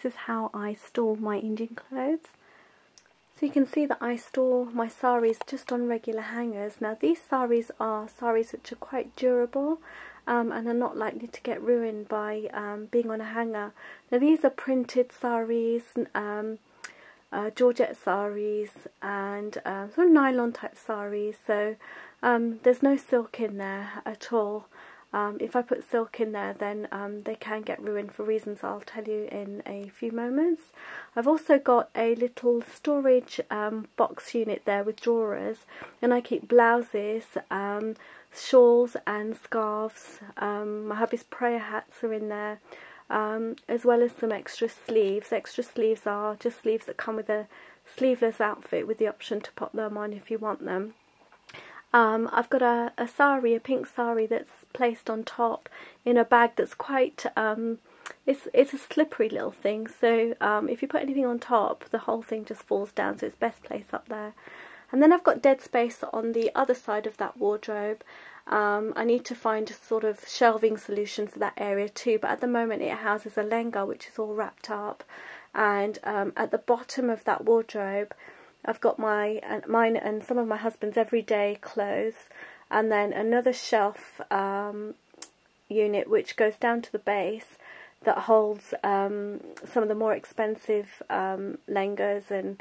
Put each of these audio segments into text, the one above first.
This is how I store my Indian clothes. So you can see that I store my saris just on regular hangers. Now these saris are saris which are quite durable and are not likely to get ruined by being on a hanger. Now these are printed saris, Georgette saris, and sort of nylon type saris. So there's no silk in there at all. If I put silk in there, then they can get ruined for reasons I'll tell you in a few moments. I've also got a little storage box unit there with drawers, and I keep blouses, shawls and scarves. My hubby's prayer hats are in there, as well as some extra sleeves. Extra sleeves are just sleeves that come with a sleeveless outfit with the option to pop them on if you want them. I've got a sari, a pink sari that's placed on top in a bag that's quite, it's a slippery little thing, so if you put anything on top, the whole thing just falls down, so it's best placed up there. And then I've got dead space on the other side of that wardrobe. I need to find a sort of shelving solution for that area too, but at the moment it houses a lenga which is all wrapped up, and at the bottom of that wardrobe I've got mine and some of my husband's everyday clothes, and then another shelf unit which goes down to the base that holds some of the more expensive lengas and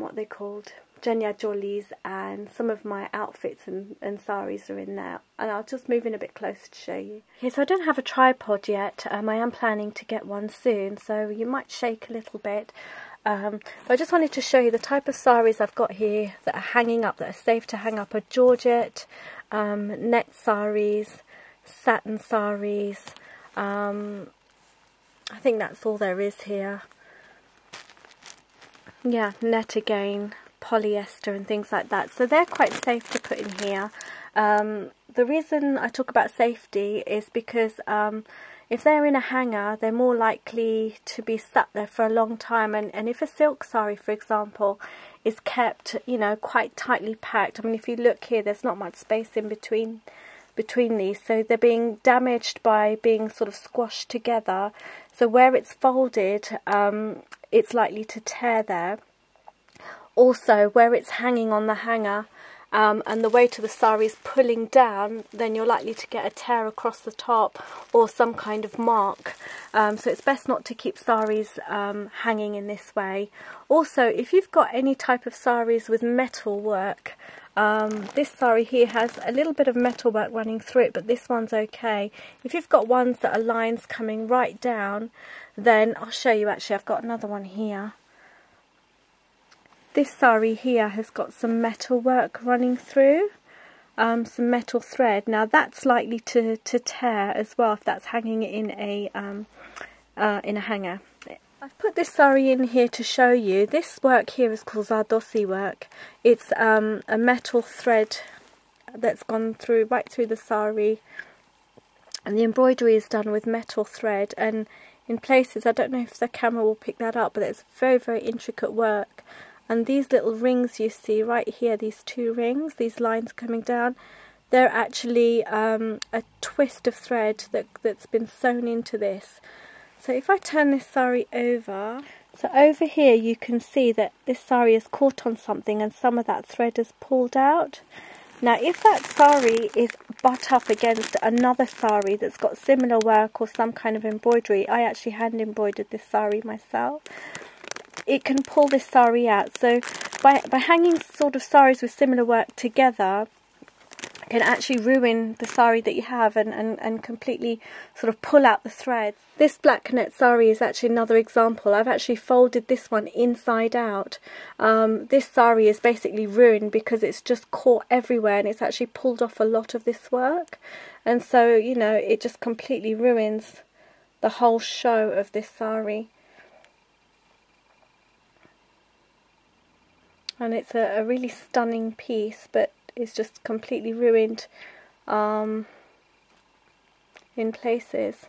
what they called Jenya Jolis, and some of my outfits and saris are in there, and I'll just move in a bit closer to show you. Okay, so I don't have a tripod yet. I am planning to get one soon, so you might shake a little bit. But I just wanted to show you the type of saris I've got here that are hanging up, that are safe to hang up, are Georgette, net saris, satin saris. I think that's all there is here. Yeah, net again, polyester and things like that. So they're quite safe to put in here. The reason I talk about safety is because if they're in a hanger, they're more likely to be sat there for a long time, and if a silk sari, for example, is kept, you know, quite tightly packed, I mean, if you look here, there's not much space in between these, so they're being damaged by being sort of squashed together. So where it's folded, it's likely to tear there. Also, where it's hanging on the hanger, and the weight of the sari is pulling down, then you're likely to get a tear across the top or some kind of mark. So it's best not to keep saris hanging in this way. Also, if you've got any type of saris with metal work, this sari here has a little bit of metal work running through it, but this one's okay. If you've got ones that are lines coming right down, then I'll show you. Actually, I've got another one here. This sari here has got some metal work running through, some metal thread. Now that's likely to tear as well if that's hanging in a hanger. I've put this sari in here to show you. This work here is called Zardosi work. It's a metal thread that's gone through right through the sari, and the embroidery is done with metal thread, and in places, I don't know if the camera will pick that up, but it's very, very intricate work. And these little rings you see right here, these two rings, these lines coming down, they're actually a twist of thread that's been sewn into this. So if I turn this sari over, so over here you can see that this sari is caught on something and some of that thread is pulled out. Now if that sari is butt up against another sari that's got similar work or some kind of embroidery, I actually hand embroidered this sari myself, it can pull this sari out. So by hanging sort of saris with similar work together, can actually ruin the sari that you have and completely sort of pull out the threads. This black net sari is actually another example. I've actually folded this one inside out. This sari is basically ruined because it's just caught everywhere and it's actually pulled off a lot of this work. And so, you know, it just completely ruins the whole show of this sari. And it's a really stunning piece, but it's just completely ruined in places.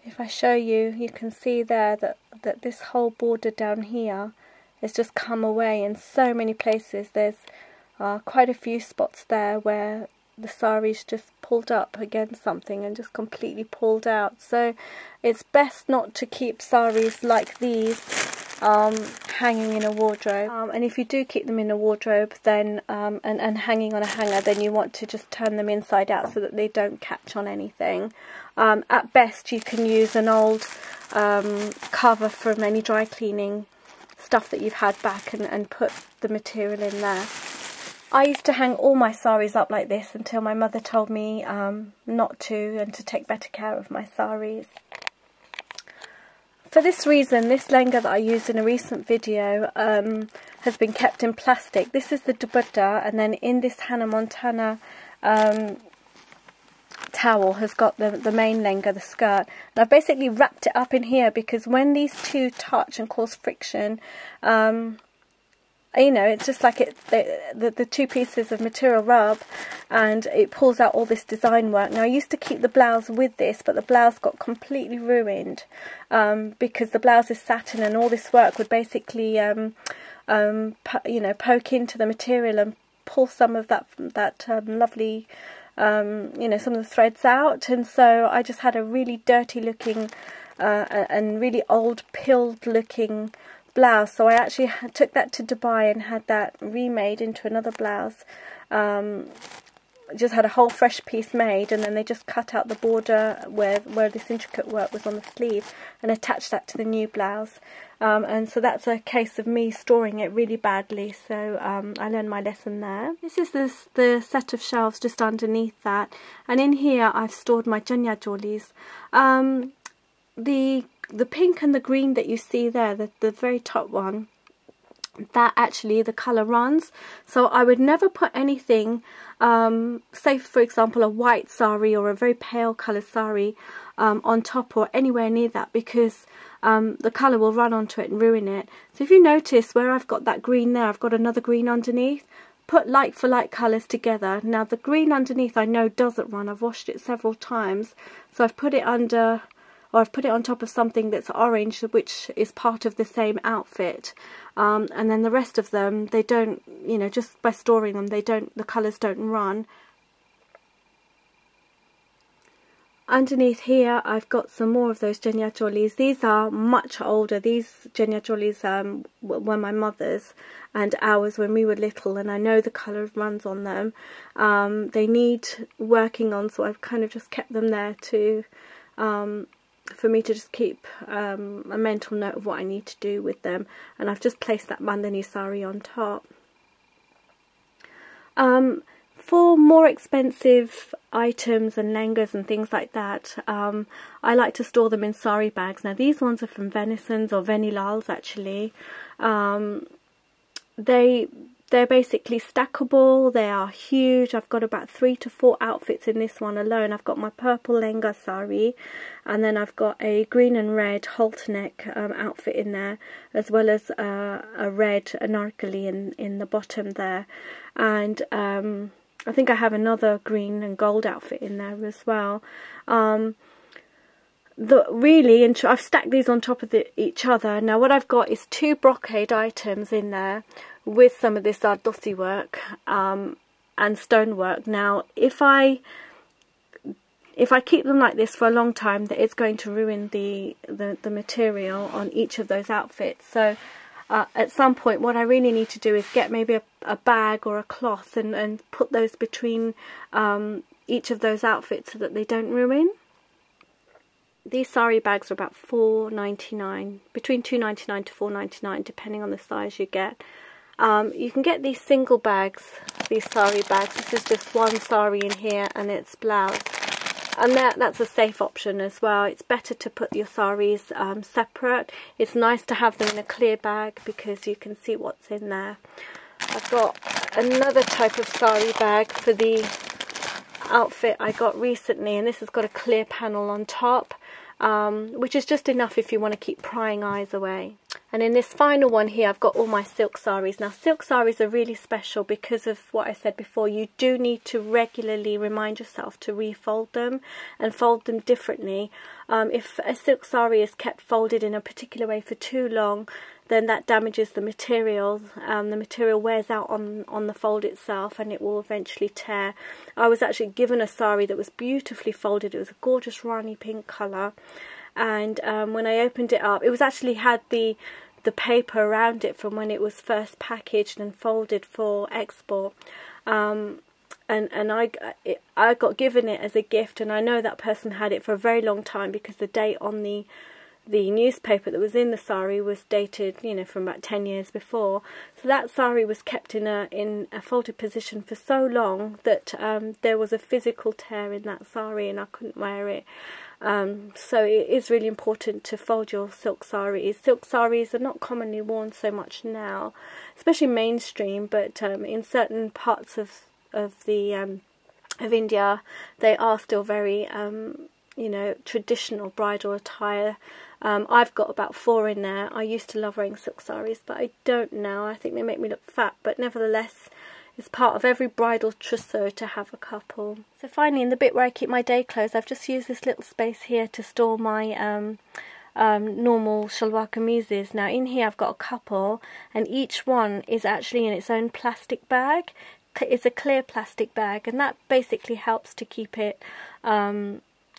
If I show you, you can see there that this whole border down here has just come away in so many places. There's quite a few spots there where the saree's just pulled up against something and just completely pulled out. So it's best not to keep sarees like these hanging in a wardrobe. And if you do keep them in a wardrobe, then and hanging on a hanger, then you want to just turn them inside out so that they don't catch on anything. At best, you can use an old cover from any dry cleaning stuff that you've had back and put the material in there. I used to hang all my sarees up like this until my mother told me not to, and to take better care of my sarees. For this reason, this lehenga that I used in a recent video has been kept in plastic. This is the Davdra, and then in this Hannah Montana towel has got the main lehenga, the skirt. And I've basically wrapped it up in here because when these two touch and cause friction, you know, it's just like the two pieces of material rub, and it pulls out all this design work. Now, I used to keep the blouse with this, but the blouse got completely ruined because the blouse is satin, and all this work would basically, you know, poke into the material and pull some of that lovely, you know, some of the threads out. And so I just had a really dirty looking and really old pilled looking blouse. So I actually took that to Dubai and had that remade into another blouse. Just had a whole fresh piece made, and then they just cut out the border where this intricate work was on the sleeve and attached that to the new blouse. And so that's a case of me storing it really badly, so I learned my lesson there. This is the set of shelves just underneath that, and in here I've stored my janya jolis. The pink and the green that you see there, the very top one, that actually the colour runs. So I would never put anything, say for example a white saree or a very pale colour saree on top or anywhere near that, because the colour will run onto it and ruin it. So if you notice where I've got that green there, I've got another green underneath. Put like for like colours together. Now the green underneath I know doesn't run. I've washed it several times, so I've put it under, or I've put it on top of something that's orange, which is part of the same outfit. And then the rest of them, they don't, you know, just by storing them, the colours don't run. Underneath here, I've got some more of those janya jolis. These are much older. These janya jolis were my mother's and ours when we were little, and I know the colour runs on them. They need working on, so I've kind of just kept them there to for me to just keep a mental note of what I need to do with them. And I've just placed that bandhani sari on top. For more expensive items and lehengas and things like that, I like to store them in sari bags. Now these ones are from Venisons or Venilals actually. They're basically stackable. They are huge. I've got about 3 to 4 outfits in this one alone. I've got my purple lehenga sari, and then I've got a green and red halter neck outfit in there, as well as a red anarkali in the bottom there. And I think I have another green and gold outfit in there as well. I've stacked these on top of each other. Now what I've got is 2 brocade items in there with some of this Zardosi work and stonework. Now if I keep them like this for a long time, that it's going to ruin the material on each of those outfits. So at some point what I really need to do is get maybe a bag or a cloth and put those between each of those outfits so that they don't ruin. These sari bags are about $4.99, between $2.99 to $4.99 depending on the size you get. You can get these single bags, these sari bags. This is just one sari in here and its blouse, and that's a safe option as well. It's better to put your saris separate. It's nice to have them in a clear bag because you can see what's in there. I've got another type of sari bag for the outfit I got recently, and this has got a clear panel on top, which is just enough if you want to keep prying eyes away. And in this final one here, I've got all my silk sarees. Now, silk sarees are really special because of what I said before. You do need to regularly remind yourself to refold them and fold them differently. If a silk saree is kept folded in a particular way for too long, then that damages the material. The material wears out on the fold itself, and it will eventually tear. I was actually given a saree that was beautifully folded. It was a gorgeous Rani pink colour. And when I opened it up, it was actually had the paper around it from when it was first packaged and folded for export. And I got given it as a gift, and I know that person had it for a very long time because the date on the newspaper that was in the saree was dated, you know, from about 10 years before. So that saree was kept in a folded position for so long that there was a physical tear in that saree, and I couldn't wear it. So it is really important to fold your silk sarees. Silk sarees are not commonly worn so much now, especially mainstream, but in certain parts of India, they are still very you know, traditional bridal attire. I've got about 4 in there. I used to love wearing silk sarees, but I don't now. I think they make me look fat, but nevertheless, it's part of every bridal trousseau to have a couple. So finally, in the bit where I keep my day clothes, I've just used this little space here to store my normal shalwar kameezes. Now in here I've got a couple, and each one is actually in its own plastic bag. It's a clear plastic bag, and that basically helps to keep it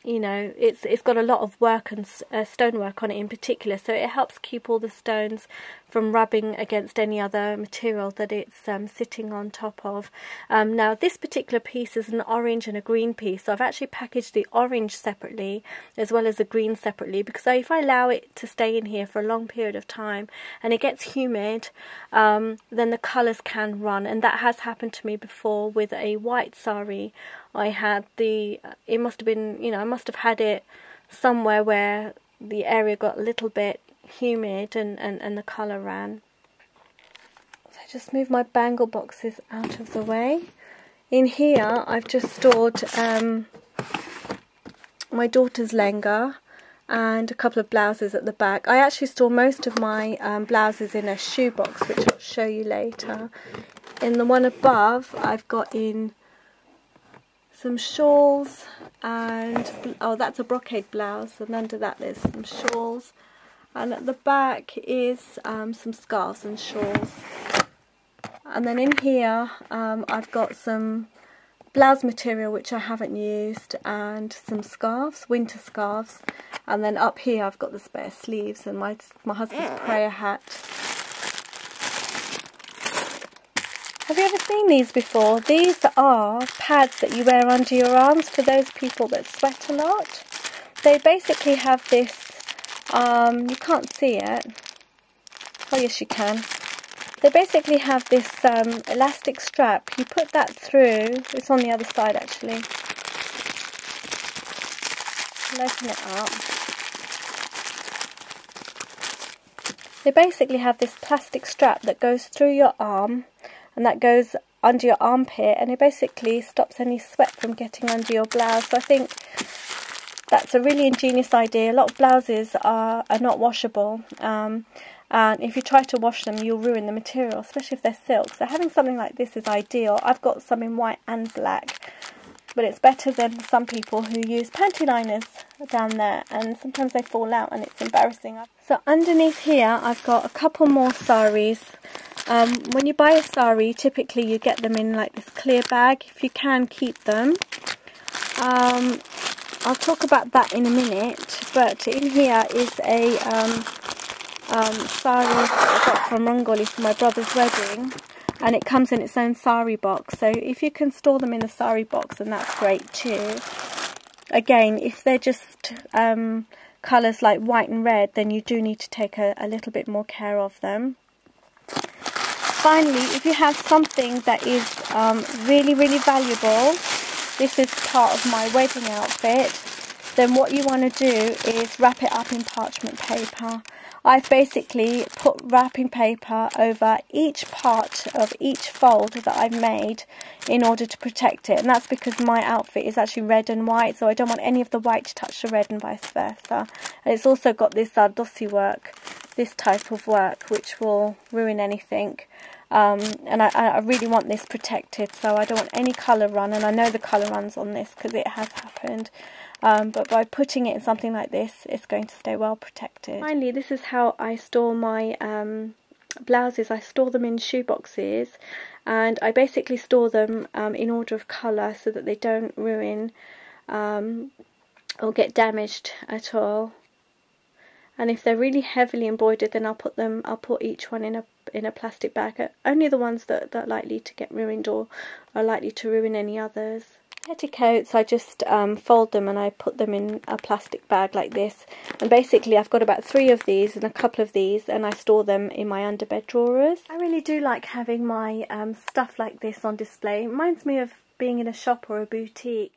you know, it's got a lot of work and stonework on it in particular, so it helps keep all the stones from rubbing against any other material that it's sitting on top of. Now this particular piece is an orange and a green piece, so I've actually packaged the orange separately as well as the green separately, because if I allow it to stay in here for a long period of time and it gets humid, then the colours can run, and that has happened to me before with a white saree. I had it must have been, you know, I must have had it somewhere where the area got a little bit humid and the colour ran. So I just moved my bangle boxes out of the way. In here I've just stored my daughter's lehenga and a couple of blouses at the back. I actually store most of my blouses in a shoebox, which I'll show you later. In the one above I've got in some shawls, and oh, that's a brocade blouse, and under that there's some shawls, and at the back is some scarves and shawls. And then in here I've got some blouse material which I haven't used, and some scarves, winter scarves, and then up here I've got the spare sleeves and my husband's prayer hat. Have you ever seen these before? These are pads that you wear under your arms for those people that sweat a lot. They basically have this, you can't see it. Oh yes you can. They basically have this elastic strap. You put that through, it's on the other side actually. I'll open it up. They basically have this plastic strap that goes through your arm, and that goes under your armpit, and it basically stops any sweat from getting under your blouse. So I think that's a really ingenious idea. A lot of blouses are not washable, and if you try to wash them you'll ruin the material, especially if they're silk. So having something like this is ideal. I've got some in white and black, but it's better than some people who use panty liners down there, and sometimes they fall out and it's embarrassing. So underneath here I've got a couple more sarees. When you buy a saree, typically you get them in like this clear bag. If you can, keep them. I'll talk about that in a minute, but in here is a saree that I got from Rangoli for my brother's wedding, and it comes in its own saree box. So if you can store them in a saree box, then that's great too. Again, if they're just colours like white and red, then you do need to take a little bit more care of them. Finally, if you have something that is really, really valuable, this is part of my wedding outfit, then what you want to do is wrap it up in parchment paper. I've basically put wrapping paper over each part of each fold that I've made in order to protect it, and that's because my outfit is actually red and white, so I don't want any of the white to touch the red and vice versa. And it's also got this dossi work this type of work, which will ruin anything. And I really want this protected, so I don't want any colour run, and I know the colour runs on this because it has happened. But by putting it in something like this, it's going to stay well protected. Finally, this is how I store my blouses. I store them in shoe boxes, and I basically store them in order of colour so that they don't ruin or get damaged at all. And if they're really heavily embroidered, then I'll put each one in a plastic bag. Only the ones that are likely to get ruined or are likely to ruin any others. Petticoats, I just fold them and I put them in a plastic bag like this. And basically I've got about 3 of these and a couple of these, and I store them in my underbed drawers. I really do like having my stuff like this on display. It reminds me of being in a shop or a boutique.